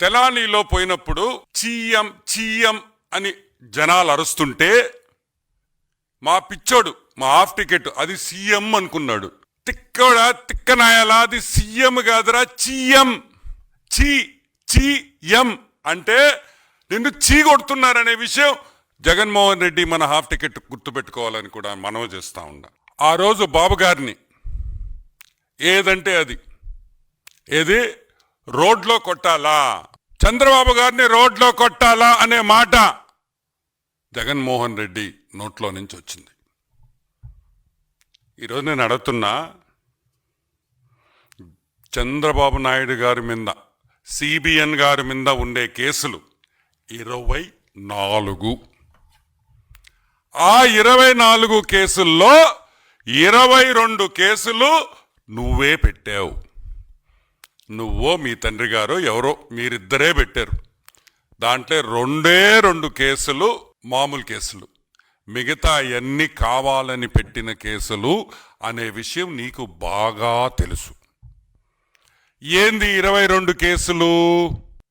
తెనాలిలో పోయినప్పుడు చీఎం చీఎం అని జనాలు అరుస్తుంటే మా పిచ్చోడు మా హాఫ్ టికెట్ అది సీఎం అనుకున్నాడు. తిక్కడా తిక్కనాయాలా, అది సీఎం కాదురా చీఎం. చీఎం అంటే నిన్ను చీ కొడుతున్నారనే విషయం జగన్మోహన్ రెడ్డి మన హాఫ్ టికెట్ గుర్తుపెట్టుకోవాలని కూడా మనవి చేస్తా ఉన్నా. ఆ రోజు బాబు గారిని ఏదంటే అది ఏది రోడ్లో కొట్టాలా, చంద్రబాబు గారిని రోడ్లో కొట్టాలా అనే మాట జగన్మోహన్ రెడ్డి నోట్లో నుంచి వచ్చింది. ఈరోజు నేను అడుగుతున్నా, చంద్రబాబు నాయుడు గారి మీద సిబిఎన్ గారి మీద ఉండే కేసులు 24. ఆ 24 కేసుల్లో 22 కేసులు నువ్వే పెట్టావు. నువ్వో మీ తండ్రి గారు ఎవరో మీరిద్దరే పెట్టారు. దాంట్లో 2 కేసులు మామూలు కేసులు, మిగతా అన్ని కావాలని పెట్టిన కేసులు అనే విషయం నీకు బాగా తెలుసు. ఏంది 22 కేసులు?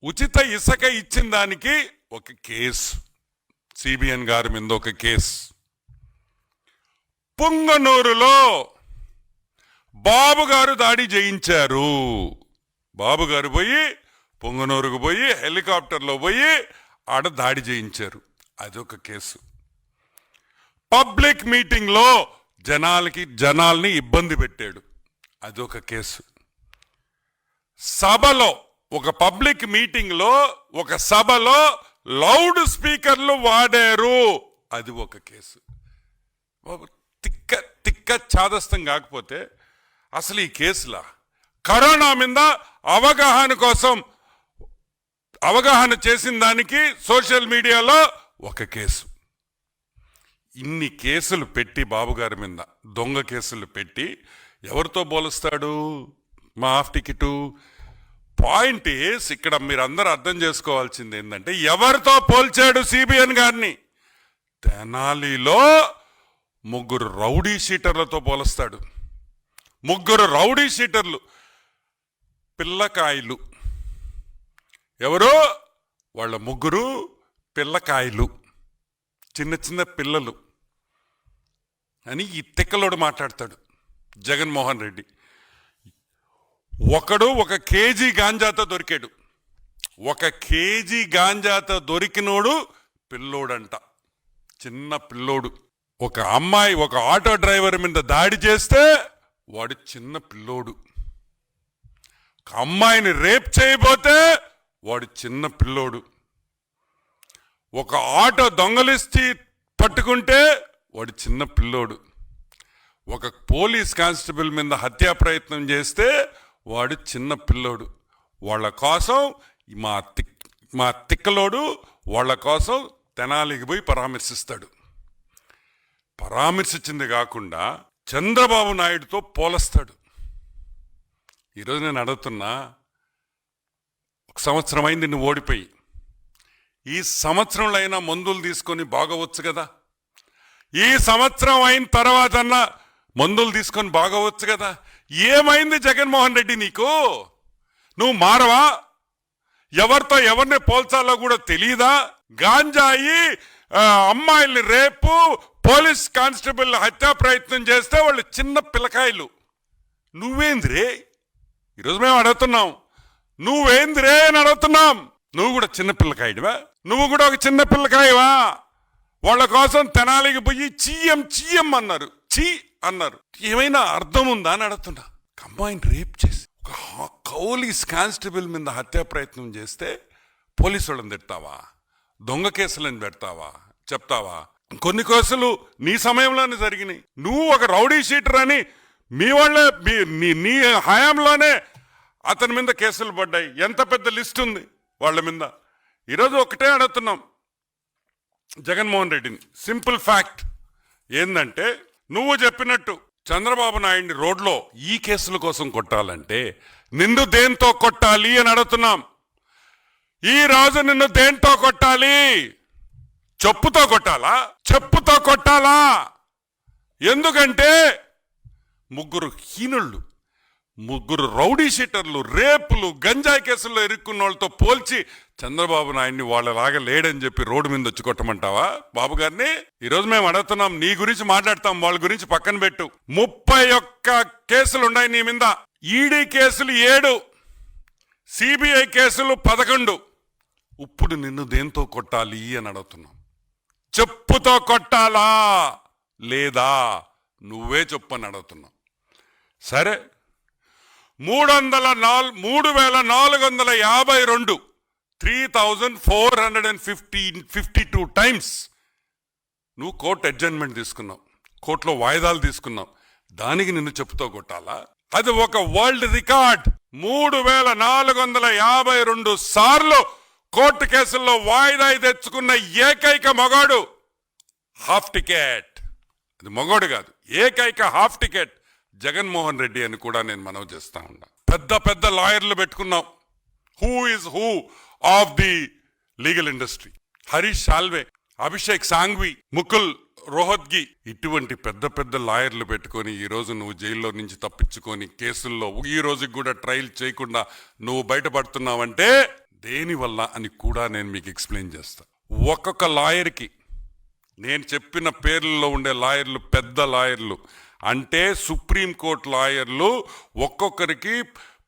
ఉచిత ఇసుక ఇచ్చిన దానికి ఒక కేసు, సిబిఎన్ గారి మీద ఒక కేసు. పుంగనూరులో బాబు గారు దాడి చేయించారు. బాబు గారు పోయి పొంగనూరుకు పోయి హెలికాప్టర్లో పోయి ఆడ దాడి చేయించారు, అదొక కేసు. పబ్లిక్ మీటింగ్లో జనాల్ని ఇబ్బంది పెట్టాడు, అదొక కేసు. సభలో ఒక పబ్లిక్ మీటింగ్లో ఒక సభలో లౌడ్ స్పీకర్లు వాడారు, అది ఒక కేసు. తిక్క చాదస్తం కాకపోతే అసలు ఈ కేసులా? కరోనా మీద అవగాహన చేసిన దానికి సోషల్ మీడియాలో ఒక కేసు. ఇన్ని కేసులు పెట్టి బాబు గారి మీద దొంగ కేసులు పెట్టి ఎవరితో పోలుస్తాడు మా హాఫ్ టికెట్? పాయింట్ ఈస్, ఇక్కడ మీరందరూ అర్థం చేసుకోవాల్సింది ఏంటంటే ఎవరితో పోల్చాడు సిబిఎన్ గారిని? తెనాలిలో 3 రౌడీ షీటర్లతో పోలుస్తాడు. 3 రౌడీ షీటర్లు, పిల్లకాయలు. ఎవరో వాళ్ళ 3 పిల్లకాయలు, చిన్న చిన్న పిల్లలు అని ఈ తిక్కలోడు మాట్లాడతాడు జగన్మోహన్ రెడ్డి. ఒకడు 1 కేజీ గాంజాతో దొరికాడు. 1 కేజీ గాంజాతో దొరికినోడు పిల్లోడంట, చిన్న పిల్లోడు. ఒక అమ్మాయి ఒక ఆటో డ్రైవర్ మీద దాడి చేస్తే వాడు చిన్న పిల్లోడు. ఒక అమ్మాయిని రేప్ చేయబోతే వాడు చిన్న పిల్లోడు. ఒక ఆటో దొంగలిస్తే పట్టుకుంటే వాడు చిన్న పిల్లోడు. ఒక పోలీస్ కానిస్టేబుల్ మీద హత్యా ప్రయత్నం చేస్తే వాడు చిన్న పిల్లోడు. వాళ్ళ కోసం మా తిక్కలోడు వాళ్ళ కోసం తెనాలికి పోయి పరామర్శిస్తాడు. పరామర్శించింది కాకుండా చంద్రబాబు నాయుడుతో పోలుస్తాడు. ఈరోజు నేను అడుగుతున్నా, 1 సంవత్సరం అయింది నువ్వు ఓడిపోయి. ఈ సంవత్సరంలో అయినా మందులు తీసుకొని బాగవచ్చు కదా? ఈ సంవత్సరం అయిన తర్వాత అన్నా మందులు తీసుకొని బాగవచ్చు కదా? ఏమైంది జగన్మోహన్ రెడ్డి నీకు? నువ్వు మారవా? ఎవరితో ఎవరిని పోల్చాలో కూడా తెలియదా? గాంజాయి, అమ్మాయిల్ని రేపు, పోలీస్ కానిస్టేబుల్ హత్యా ప్రయత్నం చేస్తే వాళ్ళు చిన్న పిల్లకాయలు. నువ్వేంద్రే? ఈరోజు మేము అడుగుతున్నాం, నువ్వేంద్రే అని అడుగుతున్నాం. నువ్వు కూడా చిన్న పిల్లకాయడివా? నువ్వు కూడా ఒక చిన్న పిల్లకాయవా? వాళ్ళ కోసం తెనాలికి పోయి చీఎం అన్నారు, అన్నారు. ఏమైనా అర్థం ఉందా అని అడుగుతున్నా. అమ్మాయిని రేప్ చేసి ఒక పోలీస్ కానిస్టేబుల్ మీద హత్యా ప్రయత్నం చేస్తే పోలీసు వాళ్ళని తిడతావా? దొంగ కేసులను పెడతావా? చెప్తావా? కొన్ని కేసులు నీ సమయంలోనే జరిగినాయి. నువ్వు ఒక రౌడీ షీటర్ అని మీ వాళ్ళే నీ హయాంలోనే అతని మీద కేసులు పడ్డాయి. ఎంత పెద్ద లిస్ట్ ఉంది వాళ్ళ మీద. ఈరోజు ఒకటే అడుగుతున్నాం జగన్మోహన్ రెడ్డిని. సింపుల్ ఫ్యాక్ట్ ఏంటంటే, నువ్వు చెప్పినట్టు చంద్రబాబు నాయుడిని రోడ్లో ఈ కేసుల కోసం కొట్టాలంటే నిన్ను దేంతో కొట్టాలి అని అడుగుతున్నాం. ఈ రోజు నిన్ను దేంతో కొట్టాలి? చెప్పుతో కొట్టాలా? చెప్పుతో కొట్టాలా? ఎందుకంటే 3 హీనుళ్ళు ముగ్గురు రౌడీ షీటర్లు, రేపులు, గంజాయి కేసుల్లో ఇరుక్కున్న వాళ్ళతో పోల్చి చంద్రబాబు నాయుడిని వాళ్ళలాగా లేడని చెప్పి రోడ్డు మీద వచ్చి కొట్టమంటావా బాబు గారిని? ఈరోజు మేము అడుగుతున్నాం, నీ గురించి మాట్లాడతాం, వాళ్ళ గురించి పక్కన పెట్టు. 31 కేసులు ఉన్నాయి నీ మీద. ఈడీ కేసులు 7, సిబిఐ కేసులు 11. ఇప్పుడు నిన్ను దేంతో కొట్టాలి అని అడుగుతున్నాం. చెప్పుతో కొట్టాలా లేదా నువ్వే చెప్పని అడుగుతున్నావు. సరే, 3,452 3,452 టైమ్స్ నువ్వు కోర్టు అడ్జర్న్మెంట్ తీసుకున్నావు, కోర్టులో వాయిదాలు తీసుకున్నావు. దానికి నిన్ను చెప్పుతో కొట్టాలా? అది ఒక వరల్డ్ రికార్డ్. 3,452 సార్లు కోర్టు కేసుల్లో వాయిదా తెచ్చుకున్న ఏకైక మగాడు హాఫ్ టికెట్. అది మగోడు కాదు, ఏకైక హాఫ్ టికెట్ జగన్మోహన్ రెడ్డి అని కూడా నేను మనవి చేస్తా ఉన్నా. పెద్ద పెద్ద లాయర్లు పెట్టుకున్నాం. Who is who of the legal industry? Harish Salve, Abhishek Sanghvi, Mukul Rohatgi, ఇటువంటి పెద్ద పెద్ద లాయర్లు పెట్టుకొని ఈ రోజు నువ్వు జైల్లో నుంచి తప్పించుకొని కేసుల్లో ఈ రోజుకి కూడా ట్రయల్ చేయకుండా నువ్వు బయటపడుతున్నావంటే దేనివల్ల అని కూడా నేను మీకు ఎక్స్ప్లెయిన్ చేస్తా. ఒక్కొక్క లాయర్కి, నేను చెప్పిన పేర్లలో ఉండే లాయర్లు పెద్ద లాయర్లు అంటే సుప్రీంకోర్టు లాయర్లు, ఒక్కొక్కరికి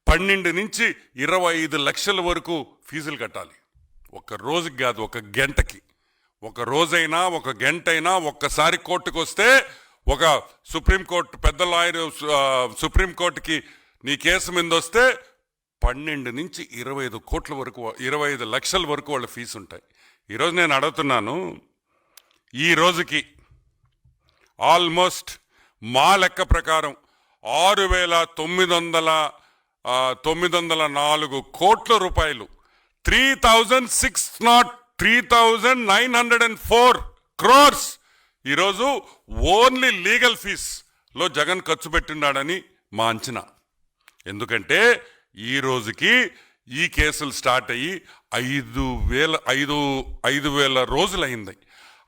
12 నుంచి 25 లక్షల వరకు ఫీజులు కట్టాలి. ఒక రోజుకి కాదు, ఒక గంటకి. ఒక రోజైనా ఒక గంట అయినా ఒక్కసారి కోర్టుకు వస్తే ఒక సుప్రీంకోర్టు పెద్ద లాయర్ సుప్రీంకోర్టుకి నీ కేసు మీద వస్తే 12 నుంచి 25 కోట్ల వరకు, 25 లక్షల వరకు వాళ్ళ ఫీజు ఉంటాయి. ఈరోజు నేను అడుగుతున్నాను, ఈ రోజుకి ఆల్మోస్ట్ మా లెక్క ప్రకారం 6,904 కోట్ల రూపాయలు, 3,904 crores ఈరోజు ఓన్లీ లీగల్ ఫీజ్లో జగన్ ఖర్చు పెట్టిన్నాడని మా అంచనా. ఎందుకంటే ఈ రోజుకి ఈ కేసులు స్టార్ట్ అయ్యి 5,000 రోజులు అయింది.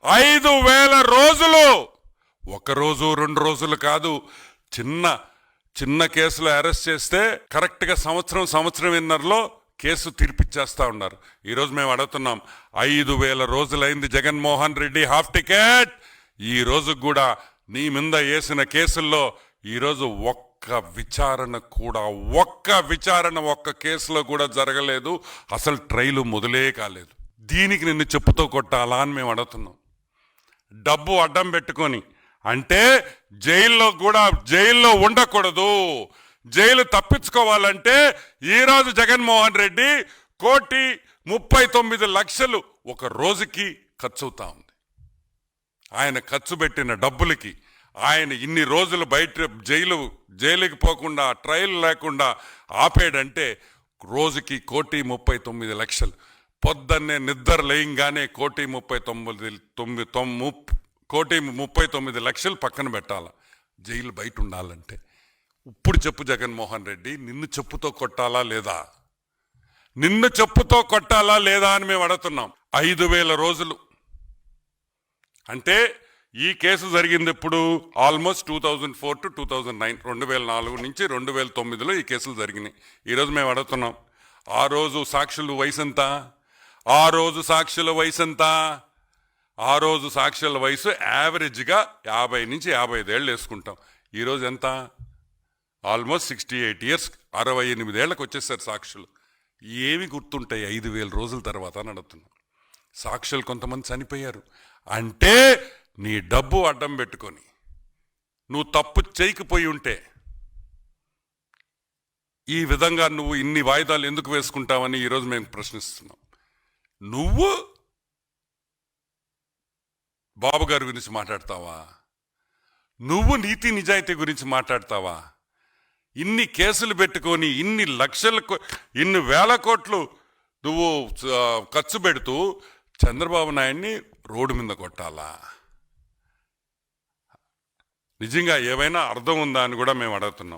5,000 రోజులు, ఒక రోజు 2 రోజులు కాదు. చిన్న కేసులో అరెస్ట్ చేస్తే కరెక్ట్గా సంవత్సరంన్నరలో కేసు తీర్పిచ్చేస్తా ఉన్నారు. ఈరోజు మేము అడుగుతున్నాం, 5,000 రోజులైంది జగన్మోహన్ రెడ్డి హాఫ్ టికెట్. ఈ రోజు కూడా నీ మీద వేసిన కేసుల్లో ఈరోజు ఒక్క విచారణ ఒక్క కేసులో కూడా జరగలేదు. అసలు ట్రయల్ మొదలే కాలేదు. దీనికి నిన్ను చెప్పుతో కొట్టాలా అని మేము అడుగుతున్నాం. డబ్బు అడ్డం పెట్టుకొని, అంటే జైల్లో ఉండకూడదు. జైలు తప్పించుకోవాలంటే ఈరోజు జగన్మోహన్ రెడ్డి 1,39,00,000 ఒక రోజుకి ఖర్చు అవుతా ఉంది. ఆయన ఖర్చు పెట్టిన డబ్బులకి ఆయన ఇన్ని రోజులు బయట జైలుకి పోకుండా ట్రయల్ లేకుండా ఆపేడంటే రోజుకి 1,39,00,000. పొద్దున్నే నిద్ర లేయంగానే 1,39,00,000 పక్కన పెట్టాల జైలు బయట ఉండాలంటే. ఇప్పుడు చెప్పు జగన్మోహన్ రెడ్డి, నిన్ను చెప్పుతో కొట్టాలా లేదా? నిన్ను చెప్పుతో కొట్టాలా లేదా అని మేము అడుగుతున్నాం. 5,000 రోజులు అంటే ఈ కేసు జరిగింది ఇప్పుడు ఆల్మోస్ట్ 2004 to 2009, 2004 నుంచి 2009లో ఈ కేసులు జరిగినాయి. ఈరోజు మేము అడుగుతున్నాం, ఆ రోజు సాక్షుల వయసు ఎంత? ఆ రోజు సాక్షుల వయసు యావరేజ్గా 50 నుంచి 55 ఏళ్ళు వేసుకుంటాం. ఈరోజు ఎంత? ఆల్మోస్ట్ 68 years, 68 ఏళ్ళకి వచ్చేసారు సాక్షులు. ఏమి గుర్తుంటాయి 5,000 రోజుల తర్వాత అని అడుగుతున్నాం. సాక్షులు కొంతమంది చనిపోయారు అంటే నీ డబ్బు అడ్డం పెట్టుకొని నువ్వు తప్పు చేయకపోయి ఉంటే ఈ విధంగా నువ్వు ఇన్ని వాయిదాలు ఎందుకు వేసుకుంటావని ఈరోజు మేము ప్రశ్నిస్తున్నాం. నువ్వు బాబు గారి గురించి మాట్లాడతావా? నువ్వు నీతి నిజాయితీ గురించి మాట్లాడతావా? ఇన్ని కేసులు పెట్టుకొని ఇన్ని వేల కోట్లు నువ్వు ఖర్చు పెడుతూ చంద్రబాబు నాయుడిని రోడ్డు మీద కొట్టాలా? నిజంగా ఏవైనా అర్థం ఉందా అని కూడా మేము అడుగుతున్నాం.